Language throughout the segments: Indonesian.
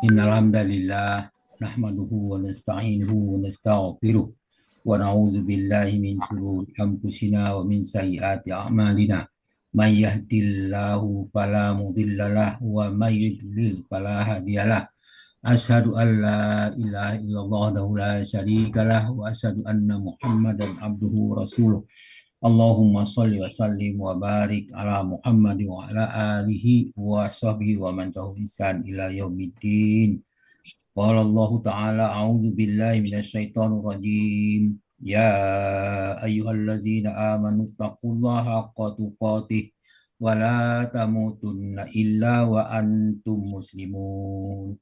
Innal hamdalillah nahmaduhu wa nasta'inuhu wa nastaghfiruh wa na'udzu billahi min shururi anfusina wa min sayyiati a'malina. May yahdihillahu fala mudhillalah wa may yudlil fala hadiyalah. Asyhadu an la ilaha illallah wahdahu la syarikalah wa asyhadu anna Muhammadan abduhu wa rasuluh. Allahumma sholli wa sallim wa barik ala Muhammad wa ala alihi wa sahbihi wa man tabi'ahum bi ihsan ila yaumiddin. Qala Allah Ta'ala a'udzu billahi minasyaitonir rajim. Ya ayyuhallazina amanu taqullaha haqqa tuqatih wa la tamutunna illa wa antum muslimun.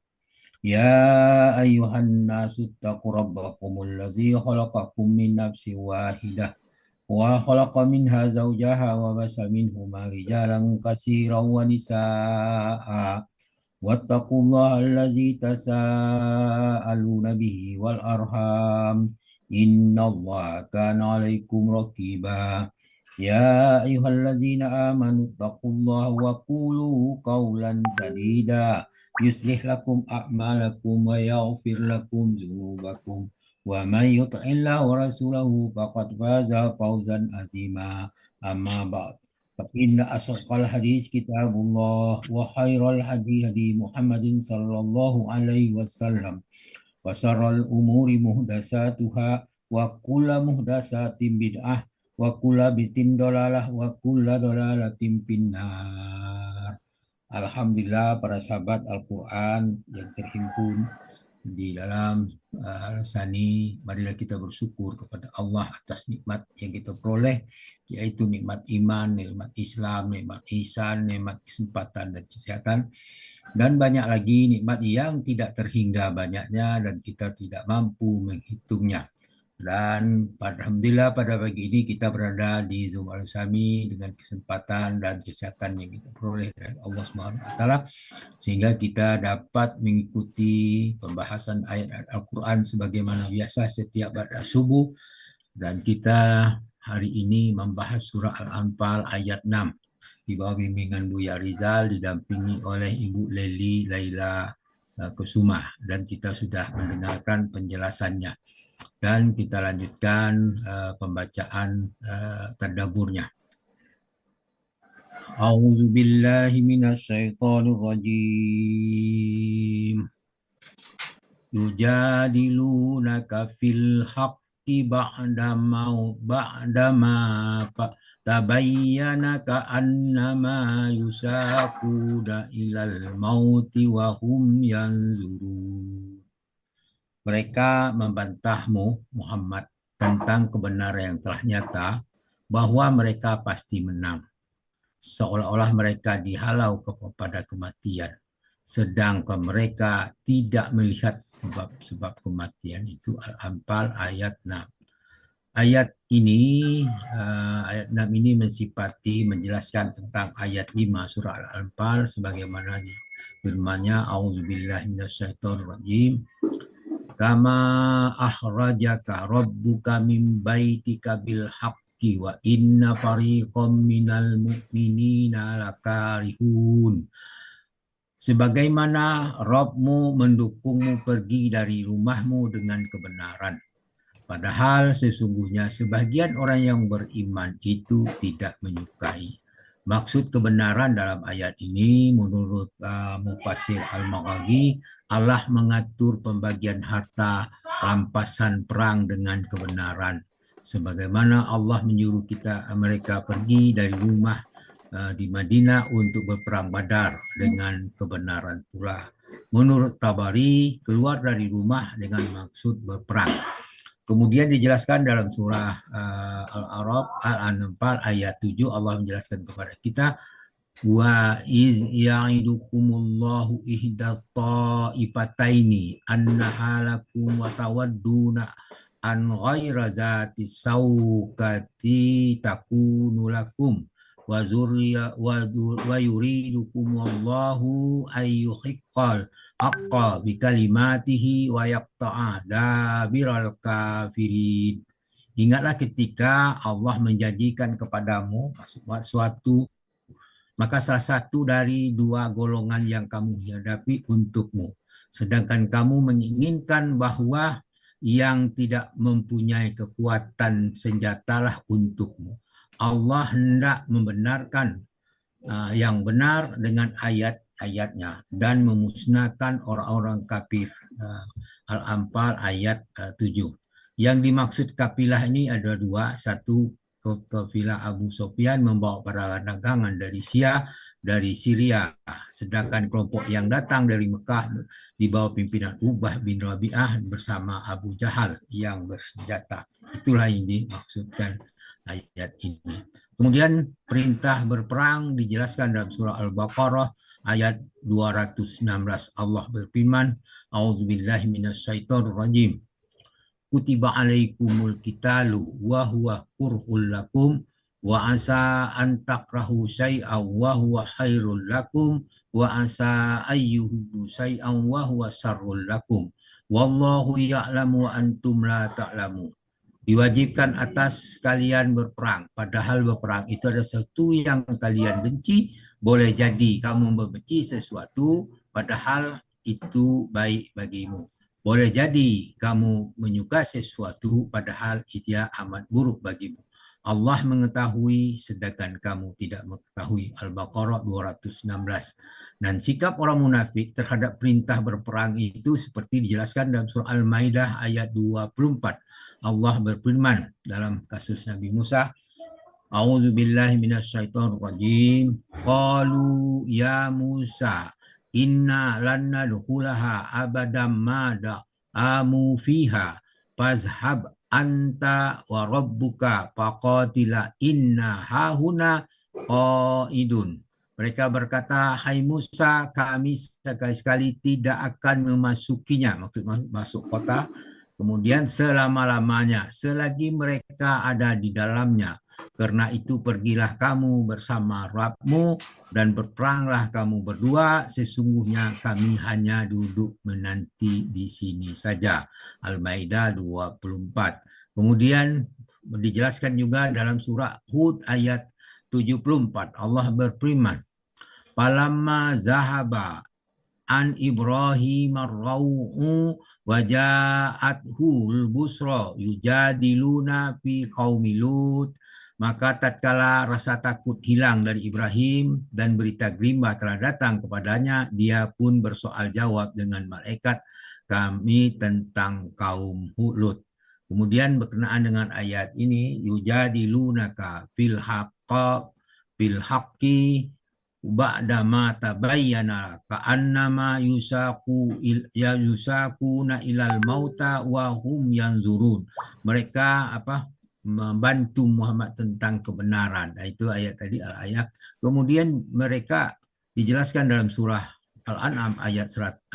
Ya ayyuhan nasu taqu rabbakumul ladzi khalaqakum min nafsin wahidah wa khalaqa minha zawjaha wa basa minhuma rijalan katsiran wa nisaa'a wattaqullaha allazi tasaaluna bihi wal arham innallaha kana 'alaikum raqiba. Ya ayyuhallazina amanu taqullaha wa qulu qawlan sadida yuslih lakum a'malakum wa yaghfir lakum dzunubakum wa may yuti'illah wa rasulahu faqad faza fawzan azima. Amma ba'd. Fa inna asqal hadis kitabullah wa khairal hadi hadi Muhammadin sallallahu alaihi wasallam wa syarral umuri muhdasatuha wa kullu muhdasatin bid'ah wa kullu bid'in dalalah wa kullu dalalatin finnar. Alhamdulillah para sahabat Al-Quran yang terhimpun di dalam Sani, marilah kita bersyukur kepada Allah atas nikmat yang kita peroleh, yaitu nikmat iman, nikmat Islam, nikmat ihsan, nikmat kesempatan dan kesehatan, dan banyak lagi nikmat yang tidak terhingga banyaknya dan kita tidak mampu menghitungnya. Dan alhamdulillah pada pagi ini kita berada di Zoom Al-Sami dengan kesempatan dan kesehatan yang kita peroleh dari Allah Subhanahu wa taala, sehingga kita dapat mengikuti pembahasan ayat Al-Qur'an sebagaimana biasa setiap pada subuh. Dan kita hari ini membahas surah Al-Anfal ayat 6 di bawah bimbingan Buya Rizal didampingi oleh Ibu Leli Laila Kusuma, dan kita sudah mendengarkan penjelasannya. Dan kita lanjutkan pembacaan tadaburnya. A'udzu billahi minasyaitonir rajim. Yujadilunaka fil haqqi ba'dama tabayyana ka'annama yusaquna ilal mauti wa hum yanzurun. Mereka membantahmu, Muhammad, tentang kebenaran yang telah nyata, bahwa mereka pasti menang, seolah-olah mereka dihalau kepada kematian, sedangkan mereka tidak melihat sebab-sebab kematian. Itu Al-Anfal ayat 6. Ayat ini, ayat 6 ini mensifati, menjelaskan tentang ayat 5 surah Al-Anfal sebagaimana firman-Nya, A'udzubillahi minasyaitonirrajim. Kama akhrajaka rabbuka min baitika bil haqqi wa inna fariqam minal mu'minina lakarihun. Sebagaimana Rabbmu mendukungmu pergi dari rumahmu dengan kebenaran, padahal sesungguhnya sebagian orang yang beriman itu tidak menyukai. Maksud kebenaran dalam ayat ini menurut Mufassir Al-Maghribi, Allah mengatur pembagian harta rampasan perang dengan kebenaran. Sebagaimana Allah menyuruh mereka pergi dari rumah di Madinah untuk berperang Badar dengan kebenaran pula. Menurut Tabari, keluar dari rumah dengan maksud berperang. Kemudian dijelaskan dalam surah Al-A'raf, Al-Anfal ayat 7, Allah menjelaskan kepada kita, wa iz ya'idukumullahu ihda ta'ifataini annaha lakum wa tawadduna an ghaira zati sawkati takunu lakum wa yuridukumullahu ayyuhiqqal haqqa bikalimatihi wa yaqta'a dabiral kafirin. Ingatlah ketika Allah menjanjikan kepadamu suatu, maka salah satu dari dua golongan yang kamu hadapi untukmu, sedangkan kamu menginginkan bahwa yang tidak mempunyai kekuatan senjatalah untukmu. Allah hendak membenarkan yang benar dengan ayat-ayatnya dan memusnahkan orang-orang kafir. Al-Anfal ayat 7. Yang dimaksud kafilah ini ada dua. Satu, kafilah Abu Sufyan membawa para dagangan dari Syria. Sedangkan kelompok yang datang dari Mekah di bawah pimpinan Ubah bin Rabi'ah bersama Abu Jahal yang bersenjata. Itulah yang dimaksudkan ayat ini. Kemudian perintah berperang dijelaskan dalam surah Al-Baqarah ayat 216. Allah berfirman, A'udzubillahi minasyaitonir rajim. Kutiba alaikumul qitalu wa huwa kurhul lakum wa asa an takrahu syai'an wa huwa khairul lakum wa asa ayyuhibbu syai'an wa huwa syarrul lakum wallahu ya'lamu wa antum la ta'lamun. Diwajibkan atas kalian berperang, padahal berperang itu ada sesuatu yang kalian benci. Boleh jadi kamu membenci sesuatu padahal itu baik bagimu. Boleh jadi kamu menyukai sesuatu padahal ia amat buruk bagimu. Allah mengetahui sedangkan kamu tidak mengetahui. Al-Baqarah 216. Dan sikap orang munafik terhadap perintah berperang itu seperti dijelaskan dalam surah Al-Maidah ayat 24. Allah berfirman dalam kasus Nabi Musa, A'udzubillahi minasyaitonirrajim. Qalu ya Musa inna lan nadkhulaha abadan ma amu fiha fazhab anta wa rabbuka faqatila inna hahuna qaidun. Mereka berkata, hai Musa, kami sekali-sekali tidak akan memasukinya, maksud masuk kota, kemudian selama-lamanya, selagi mereka ada di dalamnya. Karena itu pergilah kamu bersama Rabbmu dan berperanglah kamu berdua, sesungguhnya kami hanya duduk menanti di sini saja. Al-Maidah 24. Kemudian dijelaskan juga dalam surah Hud ayat 74. Allah berfirman, Falamma zahaba an Ibrahim ar-raw'u wa ja'athul busra yujadiluna fi qaumi Lut. Maka tatkala rasa takut hilang dari Ibrahim dan berita gembira telah datang kepadanya, dia pun bersoal jawab dengan malaikat kami tentang kaum Lut. Kemudian berkenaan dengan ayat ini, yujadilunaka fil haqqi ba'da ma tabayyana ka'annama yusakuna ilal mauta wa hum yanzurun. Mereka membantu Muhammad tentang kebenaran. Itu ayat tadi al-ayat. Kemudian mereka dijelaskan dalam surah Al-An'am ayat 25.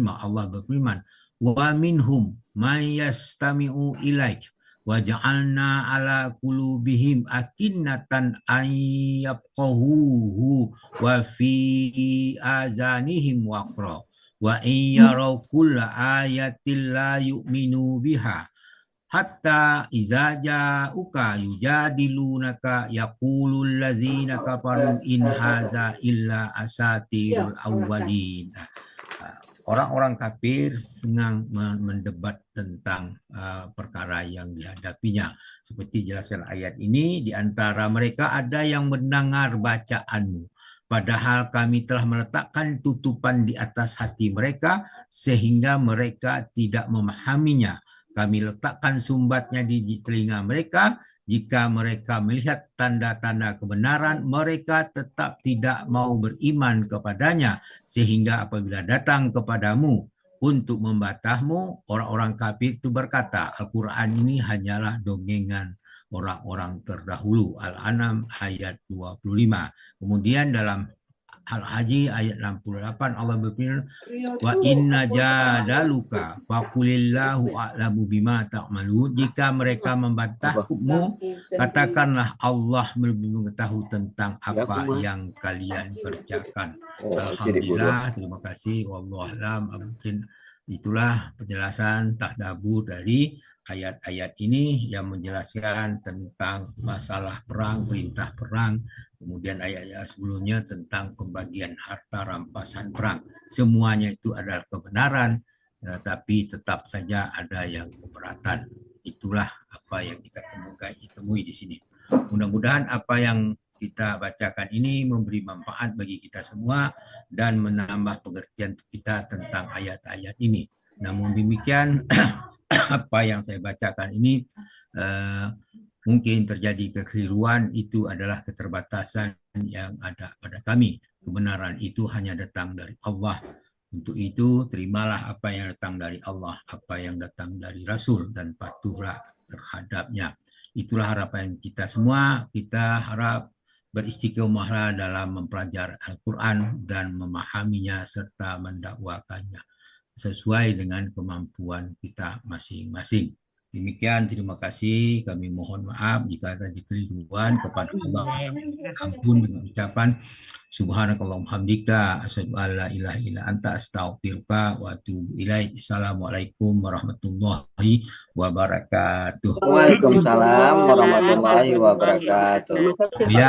Allah berfirman, wa minhum may yastami'u ilaik wa ja'alna ala qulubihim akinnatan ayyafqahuhu wa fi azanihim waqra wa in yaraw kulla ayatin la yu'minu biha hatta iza ja'uka yujadilunaka yaqulul ladzina kafaru in haza illa asatirul awwalin. Orang-orang kafir senang mendebat tentang perkara yang dihadapinya. Seperti jelaskan ayat ini, di antara mereka ada yang mendengar bacaanmu. Padahal kami telah meletakkan tutupan di atas hati mereka sehingga mereka tidak memahaminya. Kami letakkan sumbatnya di telinga mereka. Jika mereka melihat tanda-tanda kebenaran, mereka tetap tidak mau beriman kepadanya. Sehingga apabila datang kepadamu untuk membatahmu, orang-orang kafir itu berkata, Al-Quran ini hanyalah dongengan orang-orang terdahulu. Al-An'am ayat 25. Kemudian dalam Al-Haji ayat 68 Allah berfirman, wa inna jadaluka faqulillahu a'lamu bima ta'malun. Jika mereka membantahmu, katakanlah Allah lebih mengetahui tentang apa yang kalian kerjakan. Alhamdulillah, terima kasih. Wallahu a'lam. Mungkin itulah penjelasan tadabbur dari ayat-ayat ini yang menjelaskan tentang masalah perang, perintah perang, Kemudian ayat-ayat sebelumnya tentang pembagian harta rampasan perang. Semuanya itu adalah kebenaran, tapi tetap saja ada yang keberatan. Itulah apa yang kita temui di sini. Mudah-mudahan apa yang kita bacakan ini memberi manfaat bagi kita semua dan menambah pengertian kita tentang ayat-ayat ini. Namun demikian, apa yang saya bacakan ini mungkin terjadi kekeliruan, itu adalah keterbatasan yang ada pada kami. Kebenaran itu hanya datang dari Allah. Untuk itu, terimalah apa yang datang dari Allah, apa yang datang dari Rasul, dan patuhlah terhadapnya. Itulah harapan kita semua. Kita harap beristiqomahlah dalam mempelajari Al-Quran dan memahaminya serta mendakwakannya sesuai dengan kemampuan kita masing-masing. Demikian, terima kasih. Kami mohon maaf jika ada kekeliruan, kepada Allah ampun dengan ucapan subhanakallahumma hamdika asyhadu an la ilaha illa anta astaghfiruka wa atubu ilaik. Assalamualaikum warahmatullahi wabarakatuh. Waalaikumsalam warahmatullahi wabarakatuh. Ya.